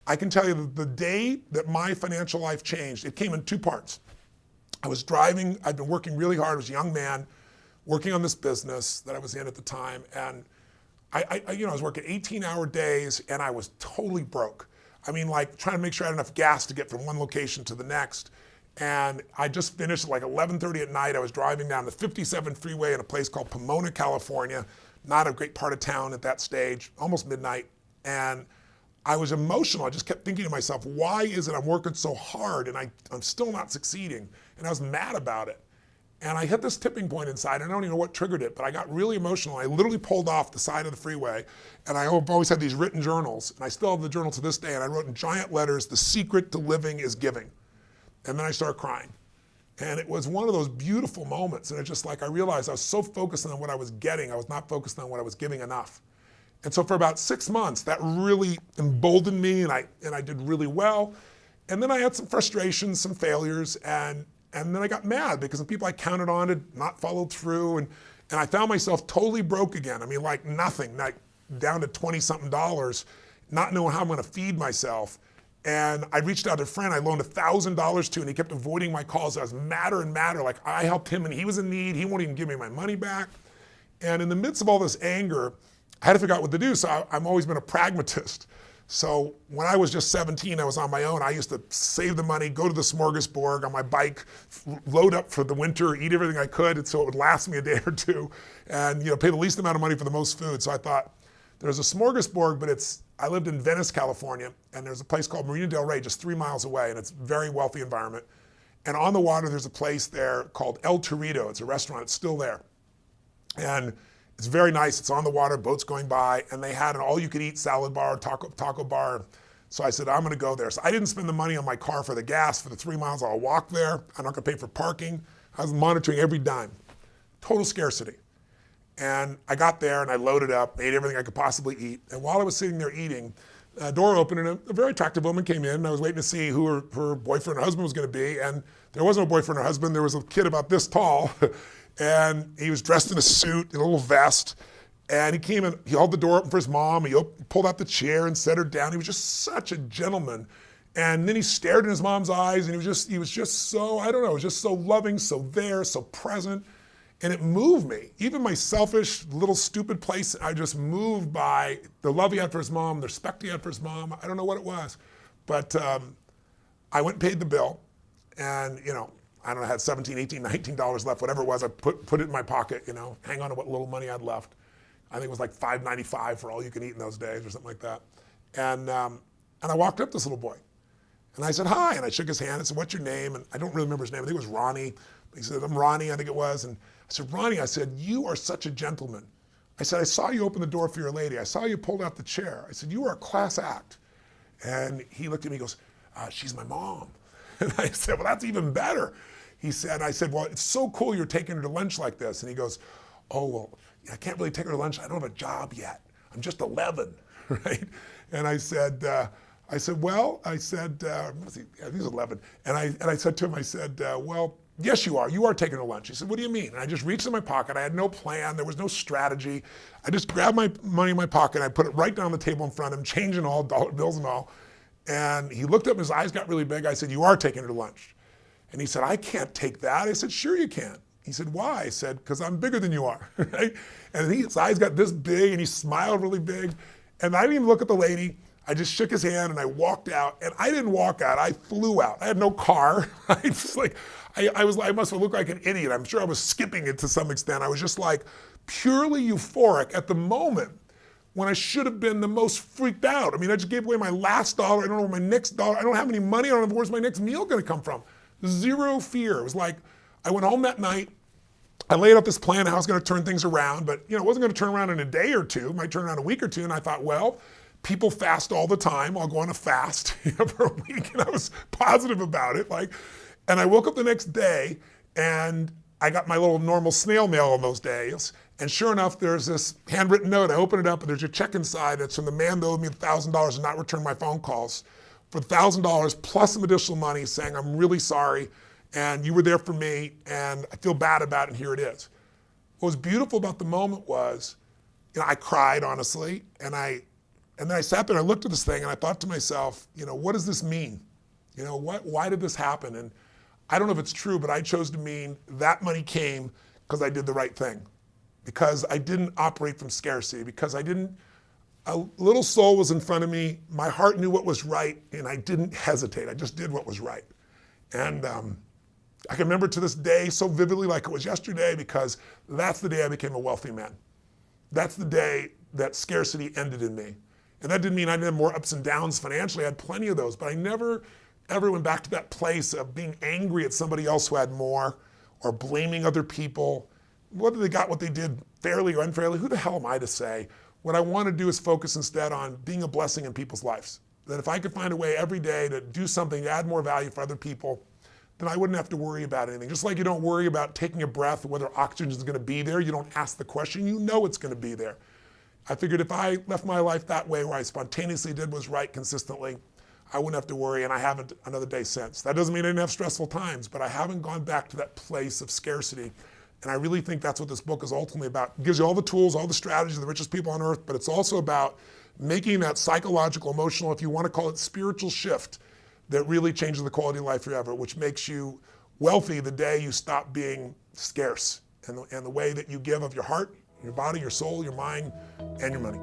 I can tell you that the day that my financial life changed, it came in two parts. I was driving, I'd been working really hard, I was a young man, working on this business that I was in at the time, and I was working 18-hour days, and I was totally broke. I mean, like trying to make sure I had enough gas to get from one location to the next. And I just finished at like 11:30 at night. I was driving down the 57 freeway in a place called Pomona, California, not a great part of town at that stage, almost midnight. And I was emotional. I just kept thinking to myself, why is it I'm working so hard and I'm still not succeeding? And I was mad about it. And I hit this tipping point inside. I don't even know what triggered it, but I got really emotional. I literally pulled off the side of the freeway, and I've always had these written journals, and I still have the journal to this day, and I wrote in giant letters, "The secret to living is giving." And then I started crying. And it was one of those beautiful moments, and it's just like I realized I was so focused on what I was getting, I was not focused on what I was giving enough. And so for about 6 months, that really emboldened me, and I did really well. And then I had some frustrations, some failures, and then I got mad because the people I counted on had not followed through, and I found myself totally broke again. I mean, like nothing, like down to 20-something dollars, not knowing how I'm gonna feed myself. And I reached out to a friend I loaned $1,000 to, and he kept avoiding my calls. I was madder and madder, like I helped him and he was in need, he won't even give me my money back. And in the midst of all this anger, I had to figure out what to do, so I've always been a pragmatist. So when I was just 17, I was on my own. I used to save the money, go to the smorgasbord on my bike, load up for the winter, eat everything I could, and so it would last me a day or two, and pay the least amount of money for the most food. So I thought, there's a smorgasbord, but I lived in Venice, California, and there's a place called Marina del Rey, just 3 miles away, and it's a very wealthy environment. And on the water, there's a place there called El Torito. It's a restaurant, it's still there. And it's very nice, it's on the water, boats going by, and they had an all-you-could-eat salad bar, taco bar. So I said, I'm gonna go there. So I didn't spend the money on my car for the gas for the 3 miles I'll walk there. I'm not gonna pay for parking. I was monitoring every dime. Total scarcity. And I got there and I loaded up, ate everything I could possibly eat. And while I was sitting there eating, a door opened and a very attractive woman came in, and I was waiting to see who her boyfriend or husband was gonna be. And there wasn't a boyfriend or husband, there was a kid about this tall. And he was dressed in a suit, in a little vest, and he came in, he held the door open for his mom, he pulled out the chair and set her down. He was just such a gentleman. And then he stared in his mom's eyes, and he was just so, I don't know, just so loving, so there, so present. And it moved me. Even my selfish, little stupid place, I just moved by the love he had for his mom, the respect he had for his mom. I don't know what it was. But I went and paid the bill, and I don't know, I had $17, $18, $19 left, whatever it was. I put it in my pocket, hang on to what little money I'd left. I think it was like $5.95 for all you can eat in those days or something like that. And I walked up to this little boy. And I said, hi, and I shook his hand. I said, what's your name? And I don't really remember his name. I think it was Ronnie. He said, I'm Ronnie, I think it was. And I said, Ronnie, I said, you are such a gentleman. I said, I saw you open the door for your lady. I saw you pulled out the chair. I said, you are a class act. And he looked at me and goes, she's my mom. And I said, well, that's even better. I said, well, it's so cool you're taking her to lunch like this. And he goes, oh, well, I can't really take her to lunch. I don't have a job yet. I'm just 11, right? And I said, well, I think he's 11. And I said to him, I said, well, yes, you are. You are taking her to lunch. He said, what do you mean? And I just reached in my pocket. I had no plan. There was no strategy. I just grabbed my money in my pocket. I put it right down on the table in front of him, change and all, dollar bills and all. And he looked up, his eyes got really big. I said, you are taking her to lunch. And he said, I can't take that. I said, sure you can. He said, why? I said, because I'm bigger than you are, right? And his eyes got this big and he smiled really big. And I didn't even look at the lady. I just shook his hand and I walked out. And I didn't walk out, I flew out. I had no car. I must have looked like an idiot. I'm sure I was skipping it to some extent. I was just like purely euphoric at the moment when I should have been the most freaked out. I mean, I just gave away my last dollar. I don't know where my next dollar, I don't have any money. I don't know where's my next meal gonna come from. Zero fear. It was like, I went home that night, I laid out this plan how I was gonna turn things around, but it wasn't gonna turn around in a day or two, it might turn around a week or two, and I thought, well, people fast all the time, I'll go on a fast for a week, and I was positive about it. And I woke up the next day, and I got my little normal snail mail on those days, and sure enough, there's this handwritten note. I open it up, and there's a check inside. It's from the man that owed me $1,000 and not returned my phone calls for $1,000 plus some additional money, saying, I'm really sorry, and you were there for me, and I feel bad about it, and here it is. What was beautiful about the moment was, I cried, honestly, and I And then I sat there and I looked at this thing and I thought to myself, what does this mean? Why did this happen? And I don't know if it's true, but I chose to mean that money came because I did the right thing, because I didn't operate from scarcity, because a little soul was in front of me, my heart knew what was right, and I didn't hesitate. I just did what was right. And I can remember to this day so vividly like it was yesterday, because that's the day I became a wealthy man. That's the day that scarcity ended in me. And that didn't mean I didn't have more ups and downs financially. I had plenty of those, but I never ever went back to that place of being angry at somebody else who had more, or blaming other people. Whether they got what they did fairly or unfairly, who the hell am I to say? What I want to do is focus instead on being a blessing in people's lives. That if I could find a way every day to do something to add more value for other people, then I wouldn't have to worry about anything. Just like you don't worry about taking a breath, whether oxygen is going to be there, you don't ask the question, you know it's going to be there. I figured if I left my life that way, where I spontaneously did what was right consistently, I wouldn't have to worry, and I haven't another day since. That doesn't mean I didn't have stressful times, but I haven't gone back to that place of scarcity. And I really think that's what this book is ultimately about. It gives you all the tools, all the strategies of the richest people on earth, but it's also about making that psychological, emotional, if you want to call it spiritual shift, that really changes the quality of life forever, which makes you wealthy the day you stop being scarce. And the way that you give of your heart, your body, your soul, your mind, and your money.